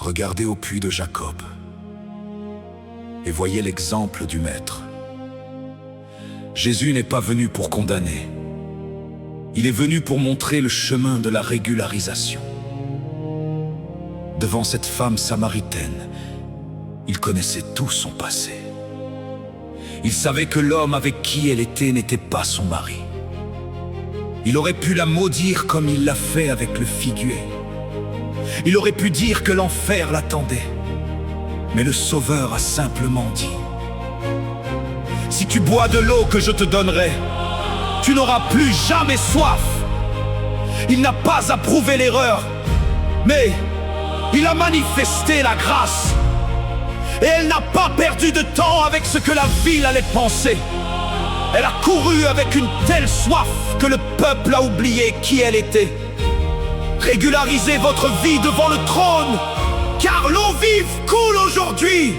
Regardez au puits de Jacob et voyez l'exemple du Maître. Jésus n'est pas venu pour condamner. Il est venu pour montrer le chemin de la régularisation. Devant cette femme samaritaine, il connaissait tout son passé. Il savait que l'homme avec qui elle était n'était pas son mari. Il aurait pu la maudire comme il l'a fait avec le figuier. Il aurait pu dire que l'enfer l'attendait. Mais le Sauveur a simplement dit: si tu bois de l'eau que je te donnerai, tu n'auras plus jamais soif. Il n'a pas approuvé l'erreur, mais il a manifesté la grâce. Et elle n'a pas perdu de temps avec ce que la ville allait penser. Elle a couru avec une telle soif que le peuple a oublié qui elle était. Régularisez votre vie devant le trône, car l'eau vive coule aujourd'hui.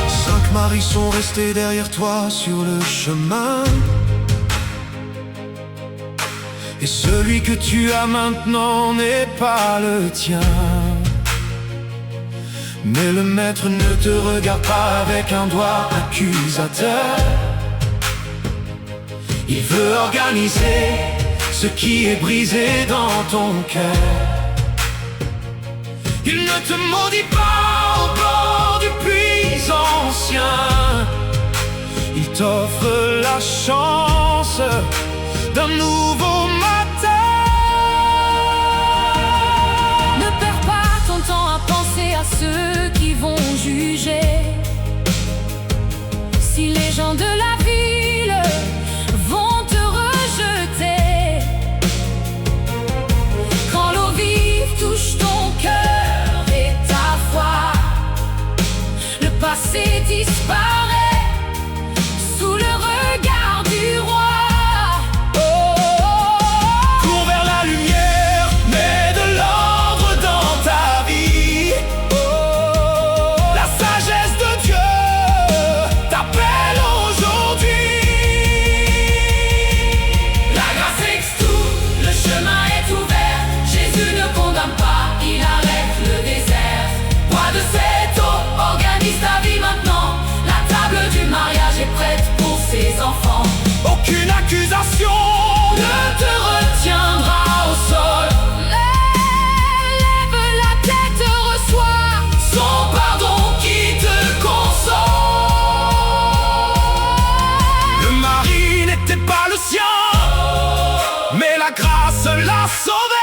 Cinq maris sont restés derrière toi sur le chemin. Et celui que tu as maintenant n'est pas le tien. Mais le Maître ne te regarde pas avec un doigt accusateur. Il veut organiser ce qui est brisé dans ton cœur. Il ne te maudit pas au bord du puits ancien. Il t'offre la chance d'un nouveau matin. Ne perds pas ton temps à penser à ceux qui vont juger. Si les gens de la ville vont te rejeter, quand l'eau vive touche ton cœur et ta foi, le passé disparaît sous le regard du roi. Aucune accusation ne te retiendra au sol. Lève la tête, reçois son pardon qui te console. Le mari n'était pas le sien, mais la grâce l'a sauvé.